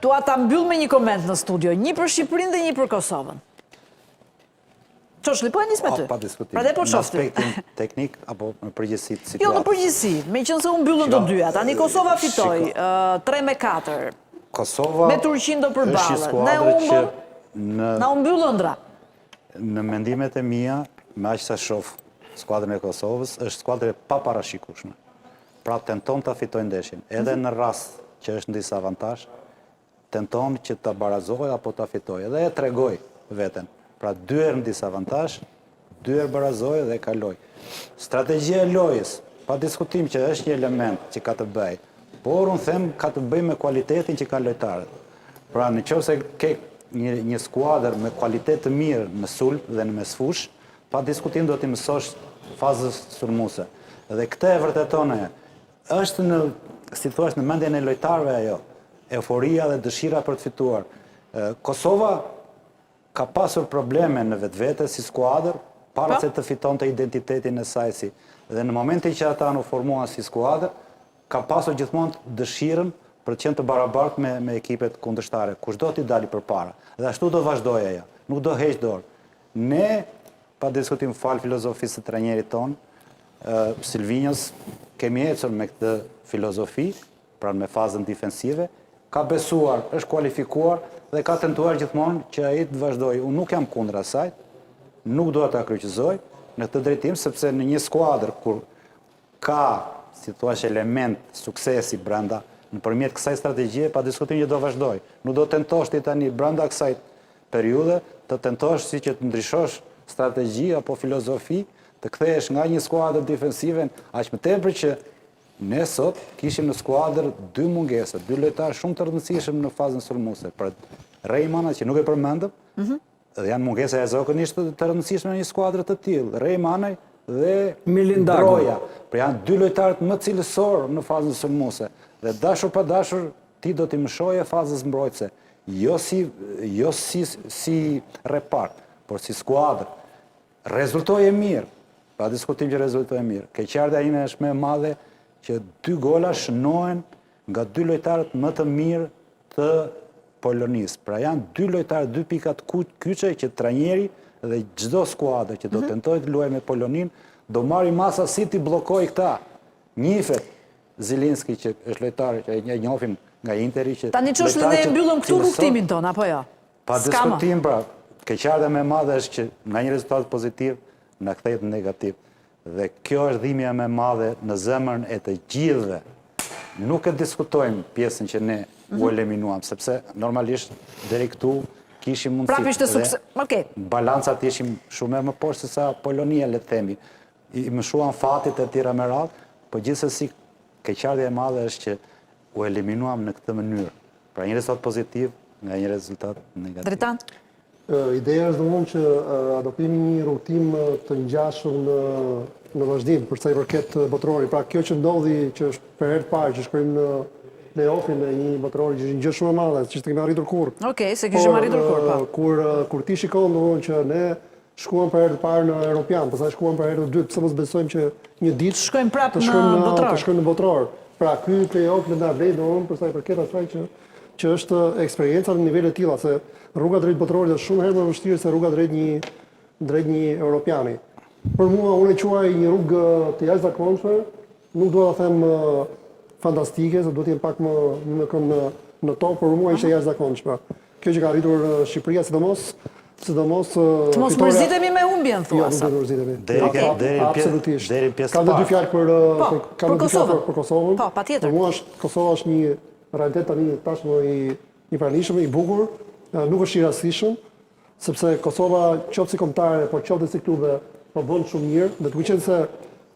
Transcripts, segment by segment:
Dua ta mbyll me një koment në studio, një për Shqipërinë dhe një për Kosovën. Çoshli, po e nis me ty. Pa diskutim. Pra dhe po në shofti. aspektin teknik apo në përgjithësi të situatës. Jo, në përgjithësi, me qënë se unë mbyllën të dyja. Tani Kosova fitoi 3-4. Kosova me Turqinë do përballet. Ne që na u mbyll ëndra. Në mendimet e mia, me aq sa shoh skuadrën e Kosovës, është skuadrë e paparashikueshme. Pra tenton ta fitojë ndeshjen, edhe në rast që është në disavantazh, tenton që ta barazojë apo ta fitojë. Edhe e tregoi veten. Pra 2 herë në disavantazh, 2 herë barazoi dhe kaloi. Strategjia e lojës, pa diskutim që është një element që ka të bëjë, por unë them ka të bëjë me kualitetin që kanë lojtarët. Pra nëse ke një skuadër me kualitet të mirë në sulm dhe në mesfush, pa diskutim do t'i mësosh fazës sulmuese. Dhe këtë e vërteton ajo. Është në, si thua, në mendjen e lojtarëve ajo, euforia dhe dëshira për të fituar. Kosova ka pasur probleme në vetvete si skuadër, para se të fitonte identitetin e saj si. Dhe në momentin që ata u formuan si skuadër, ka pasur gjithmonë dëshirën për të qenë të barabartë me ekipet kundërshtare, kushdo t'i dali përpara. Dhe ashtu do vazhdojë ajo, nuk do heq dorë. Ne, pa diskutim fal filozofisë të trajnerit ton, Silvinjos, kemi ecur me këtë filozofi, pra me fazën defensive, ka besuar, është kualifikuar dhe ka tentuar gjithmonë që ai të vazhdojë. Unë nuk jam kundër asaj, nuk dua ta kryqëzoj në këtë drejtim, sepse në një skuadër kur ka, si thua, element suksesi brenda, nëpërmjet kësaj strategjie, pa diskutim që do vazhdoj. Nuk do tentosh ti tani brenda kësaj periudhe të tentosh si që të ndryshosh strategji apo filozofi, të kthehesh nga një skuadër defensive, aq më tepër që ne sot kishim në skuadër 2 mungesa, 2 lojtarë shumë të rëndësishëm në fazën sulmuese. Për Rejmana, që nuk e përmendëm, dhe janë mungesa e zakonisht të rëndësishme në një skuadër të tillë. Rejmanaj dhe Broja. Pra janë 2 lojtarët më cilësor në fazën sulmuese. Dhe dashur pa dashur, ti do t'i mëshoje fazës mbrojtëse. Jo si repart, por si skuadër. Rezultoje mirë. Pa diskutim që rezultoje mirë. Keqardhja ime është më e madhe që 2 gola shënohen nga 2 lojtarët më të mirë të Polonisë. Pra janë 2 lojtarë, 2 pikat kyçe që trajneri dhe çdo skuadër që do tentojë të luajë me Poloninë, do marrë masa si ti bllokoj këta. Njifet Zilinski që është lojtar që e njohim nga Interi që tani ç'është ne e mbyllëm këtu rrugtimin ton apo jo? Pa diskutim, pra, keqardhja më e madhe është që nga një rezultat pozitiv na kthehet negativ. Dhe kjo është dhimbja më e madhe në zemrën e të gjithëve. Nuk e diskutojmë pjesën që ne u eliminuam, sepse normalisht deri këtu kishim mundësi. Prapë ishte sukses. Okej. Balancat ishim shumë më poshtë se sa Polonia, le të themi. I mëshuan fatit e tjera me radhë, por gjithsesi keqardhja e madhe është që u eliminuam në këtë mënyrë. Pra një rezultat pozitiv nga një rezultat negativ. Dritan? Ideja është domosdoshmë që adoptimi një rrutim të ngjashëm në vazhdim për sa i përket botrorit. Pra kjo që ndodhi që është për herë të parë që shkojmë në play-offin e një botrori që është një gjë shumë e madhe, që s'kemi arritur kurrë. Okej, se kishim arritur kurrë, po. Kur ti shikon domosdoshmë që ne shkuam për herë të parë në Europian, pastaj shkuam për herë të dytë, pse mos besojmë që një ditë shkojmë prapë në shkojmë në botror. Pra ky play-off në Darvej domosdoshmë për sa i përket asaj që është eksperjenca në nivele të tilla, se rruga drejt botrorit është shumë herë më e vështirë se rruga drejt një europiani. Për mua, unë e quaj një rrugë të jashtëzakonshme, nuk dua ta them fantastike, se duhet të jem pak më në top, por për mua ishte jashtëzakonshme. Kjo që ka arritur Shqipëria, sidomos të mos mërzitemi me humbjen, thua sa. Jo, nuk do të mërzitemi. Absolutisht. Deri pjesë Kam dhe 2 fjalë për Kosovën. Po, patjetër. Për mua Kosova është një realitet tani tashmë i pranishëm, i bukur. Nuk është i rastishëm, sepse Kosova qoftë si kombëtare, por qoftë si klube, po bën shumë mirë. Dhe duke qenë se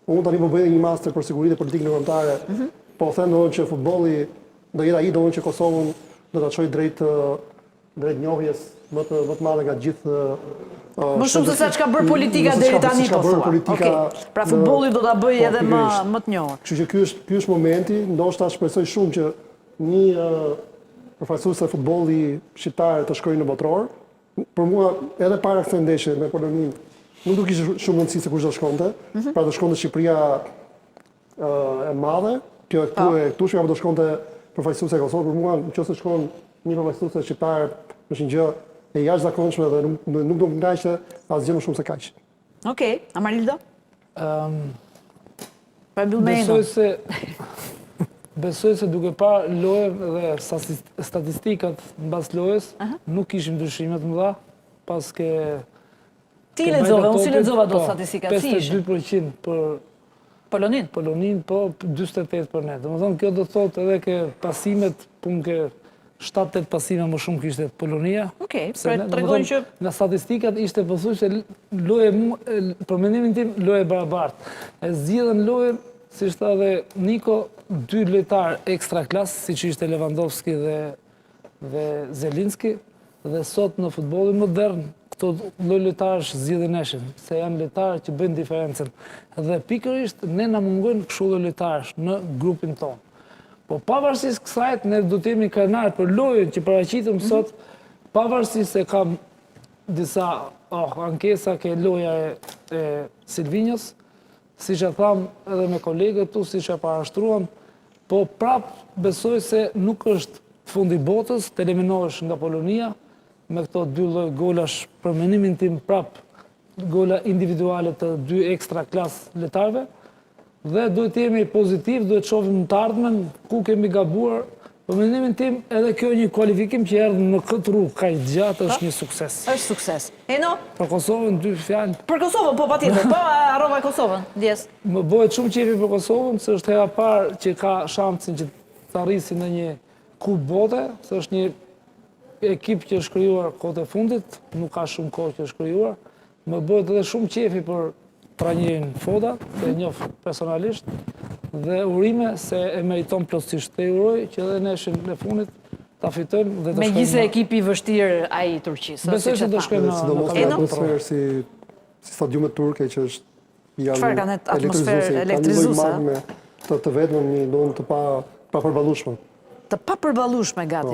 unë tani po bëj një master për sigurinë dhe politikën kombëtare, po them domosdoshmë që futbolli do jetë ai domosdoshmë që Kosovën do ta çojë drejt njohjes më të madhe nga gjithë. Më shumë se sa çka bër politika deri tani po thua. Okej. Pra futbolli do ta bëjë edhe më të njohur. Kështu që ky është momenti, ndoshta shpresoj shumë që një përfaqësues e futbolli shqiptar të shkojë në botror. Për mua edhe para kësaj ndeshje me Poloninë nuk do kishte shumë mundësi se kush do shkonte. Pra do shkonte Shqipëria e madhe, kjo këtu shkja do shkonte përfaqësues e Kosovës. Për mua nëse shkon një përfaqësuese shqiptar është një gjë e jashtëzakonshme dhe nuk do të ngaqë asgjë më shumë se kaq. Okej, Amarildo? Pa mbyll me Besoj se duke parë lojën dhe statistikat mbas lojës, nuk kishim ndryshime të mëdha, paske Ti lexova, unë si lexova do statistikat, si ishin? 52% për Polonin? Polonin, po 48% për ne. Domethënë kjo do thotë edhe ke pasimet, pun ke 7-8 pasime më shumë kishte Polonia. Okej, pra tregojnë që në statistikat ishte pothuajse lojë për mendimin tim lojë barabartë. E zgjidhen lojën, siç tha edhe Niko, 2 lojtar ekstra klas, siç ishte Lewandowski dhe Zelinski, dhe sot në futbollin modern këto lojtarësh zgjidhin neshin, se janë lojtarë që bëjnë diferencën. Dhe pikërisht ne na mungojnë kështu lojtarësh në grupin tonë. Po pavarësisht kësaj, ne do të jemi krenarë për lojën që paraqitëm sot, pavarësisht se kam disa ankesa ke loja e Silvinjos, siç e tham edhe me kolegët tu, siç e parashtruam, po prap besoj se nuk është fundi botës, të eliminohesh nga Polonia, me këto 2 lloj golash, për mendimin tim prap gola individuale të 2 ekstra klas lojtarëve, dhe duhet jemi pozitiv, duhet shohim të ardhmen, ku kemi gabuar. Për mendimin tim, edhe kjo një kualifikim që erdhi në këtë rrugë kaq gjatë është një sukses. Është sukses. Eno? Për Kosovën 2 fjalë. Për Kosovën, po patjetër. Po harrova Kosovën, ndjes. Më bëhet shumë qefi për Kosovën, se është hera parë që ka shansin që të arrisë në një kupë bote, se është një ekip që është krijuar kohët e fundit, nuk ka shumë kohë që është krijuar. Më bëhet edhe shumë qefi për trajnerin Foda, që e njoh personalisht, dhe urime se e meriton plotësisht. Të uroj që edhe neshin në fundit ta fitojmë dhe të shkojmë. Megjithëse ekipi i vështirë ai i Turqisë. Besoj se do shkojmë sidomos në atmosferë si stadiumet turke që është çfarë kanë atmosferë elektrizuese, të vetëm një ndonë të pa përballueshme. Të papërballueshme gati.